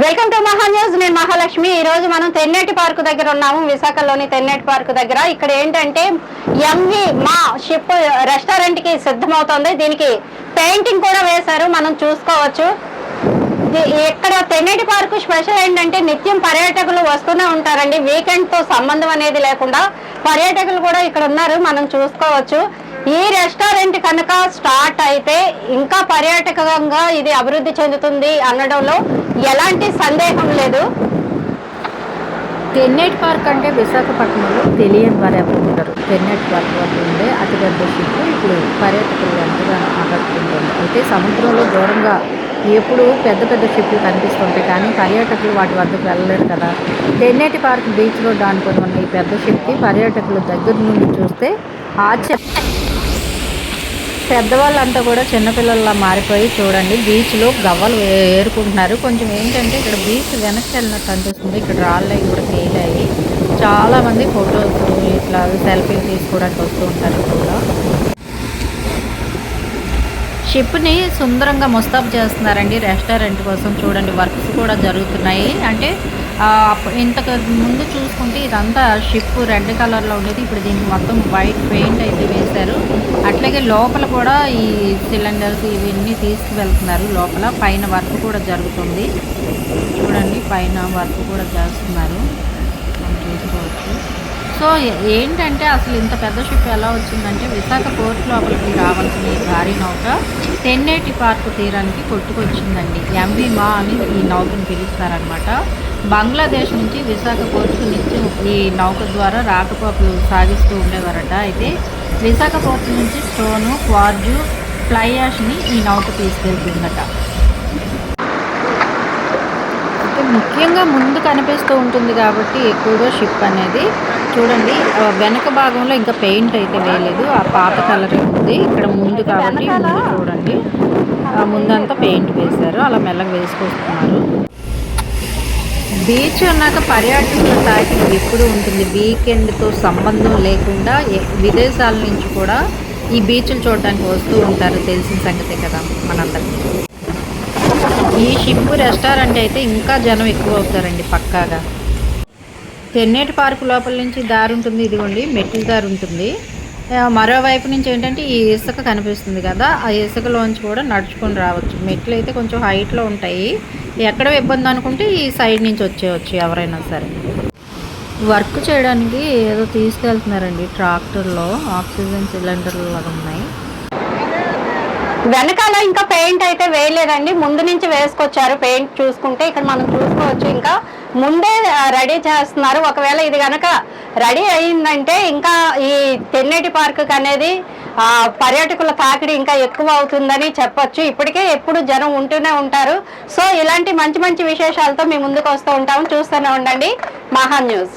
Welcome to మహా news. నేను మహాలక్ష్మి. ఈ రోజు మనం తెన్నేటి పార్క్ దగ్గర ఉన్నాము. విశాఖలోని తెన్నేటి పార్క్ దగ్గర. ఇక్కడ ఏంటంటే ఎంవి మా షిప్ రెస్టారెంట్ కి సిద్ధమవుతోంది. దీనికి పెయింటింగ్ కూడా వేశారు, మనం చూసుకోవచ్చు. ఇక్కడ తెన్నేటి పార్క్ స్పెషల్ ఏంటంటే నిత్యం పర్యాటకులు వస్తూనే ఉంటారండి. వీకెండ్ తో సంబంధం అనేది లేకుండా పర్యాటకులు కూడా ఇక్కడ ఉన్నారు, మనం చూసుకోవచ్చు. ఈ రెస్టారెంట్ కనుక స్టార్ట్ అయితే ఇంకా పర్యాటకంగా ఇది అభివృద్ధి చెందుతుంది అనడంలో ఎలాంటి సందేహం లేదు. తెన్నేటి పార్క్ అంటే విశాఖపట్నంలో తెలియని వారు ఎవరు ఉంటారు. తెన్నేటి పార్క్ వద్ద ఉండే అతిపెద్ద షిప్ ఇప్పుడు పర్యాటకులు ఎంతగానో ఆకట్టుకుంటుంది. అయితే సముద్రంలో దూరంగా ఎప్పుడు పెద్ద పెద్ద షిప్లు కనిపిస్తుంటాయి, కానీ పర్యాటకులు వాటి వద్దకు వెళ్ళలేరు కదా. తెన్నేటి పార్క్ బీచ్లో దానికొని ఉన్న ఈ పెద్ద షిప్కి పర్యాటకులు దగ్గర నుండి చూస్తే పెద్దవాళ్ళంతా కూడా చిన్నపిల్లల్లా మారిపోయి చూడండి బీచ్లో గవ్వలు ఏరుకుంటున్నారు. కొంచెం ఏంటంటే ఇక్కడ బీచ్ వెనక్కి వెళ్ళినట్టు అనిపిస్తుంది. ఇక్కడ రాళ్ళు కూడా తేలాయి. చాలామంది ఫొటోస్ ఇట్లా సెల్ఫీలు తీసుకోవడానికి వస్తూ ఉంటారు. కూడా షిప్ని సుందరంగా ముస్తాబు చేస్తున్నారండి రెస్టారెంట్ కోసం. చూడండి వర్క్స్ కూడా జరుగుతున్నాయి. అంటే ఇంతకు ముందు చూసుకుంటే ఇదంతా షిప్ రెడ్ కలర్లో ఉండేది, ఇప్పుడు దీనికి మొత్తం వైట్ పెయింట్ అయితే వేశారు. అట్లాగే లోపల కూడా ఈ సిలిండర్స్ ఇవన్నీ తీసుకువెళ్తున్నారు. లోపల పైన వర్క్ కూడా జరుగుతుంది. చూడండి పైన వర్క్ కూడా చేస్తున్నారు, మనం చూసుకోవచ్చు. సో ఏంటంటే అసలు ఇంత పెద్ద షిప్ ఎలా వచ్చిందంటే విశాఖ పోర్ట్ లోపలికి రావాల్సిన ఈ భారీ నౌక తెన్నేటి పార్క్ తీరానికి కొట్టుకొచ్చిందండి. ఎంవి మా అని ఈ నౌకను పిలుస్తారనమాట. బంగ్లాదేశ్ నుంచి విశాఖ పోర్టుకు నిత్యం ఈ నౌక ద్వారా రాకపోకలు సాగిస్తూ ఉండేవారట. అయితే విశాఖ పోర్టు నుంచి స్టోను, క్వార్జు, ఫ్లై యాష్ని ఈ నౌక తీసుకెళ్తుందట. అయితే ముఖ్యంగా ముందు కనిపిస్తూ ఉంటుంది కాబట్టి ఎక్కువగా షిప్ అనేది. చూడండి వెనక భాగంలో ఇంకా పెయింట్ అయితే వేయలేదు, ఆ పాత కలరే ఉంది. ఇక్కడ ముందు కాబట్టి ముందు చూడండి ముందంతా పెయింట్ వేశారు, అలా మెల్లగా వేసుకొస్తున్నారు. బీచ్ అన్నాక పర్యాటకుల తాకిడి ఎప్పుడు ఉంటుంది. వీకెండ్తో సంబంధం లేకుండా విదేశాల నుంచి కూడా ఈ బీచ్లు చూడడానికి వస్తూ ఉంటారు, తెలిసిన సంగతే కదా మనందరికీ. ఈ షిప్ రెస్టారెంట్ అయితే ఇంకా జనం ఎక్కువ అవుతారండి పక్కాగా. తెన్నేటి పార్క్ లోపల నుంచి దారి ఉంటుంది, ఇదిగోండి మెట్ల దారి ఉంటుంది. మరోవైపు నుంచి ఏంటంటే ఈ ఇసుక కనిపిస్తుంది కదా, ఆ ఇసుకలోంచి కూడా నడుచుకొని రావచ్చు. మెట్లు అయితే కొంచెం హైట్లో ఉంటాయి, ఎక్కడ ఇబ్బంది అనుకుంటే ఈ సైడ్ నుంచి వచ్చేయచ్చు ఎవరైనా సరే. వర్క్ చేయడానికి ఏదో తీసుకెళ్తున్నారండి ట్రాక్టర్లో, ఆక్సిజన్ సిలిండర్లు లాగా ఉన్నాయి. వెనకాల ఇంకా పెయింట్ అయితే వేయలేదండి, ముందు నుంచి వేసుకొచ్చారు. పెయింట్ చూసుకుంటే ఇక్కడ మనం చూసుకోవచ్చు, ఇంకా ముందే రెడీ చేస్తున్నారు. ఒకవేళ ఇది కనుక రెడీ అయిందంటే ఇంకా ఈ తెన్నేటి పార్క్ అనేది పర్యాటకుల తాకిడి ఇంకా ఎక్కువ అవుతుందని చెప్పొచ్చు. ఇప్పటికే ఎప్పుడు జనం ఉంటూనే ఉంటారు. సో ఇలాంటి మంచి మంచి విశేషాలతో మీ ముందుకు వస్తూ ఉంటాము, చూస్తూనే ఉండండి మహా న్యూస్.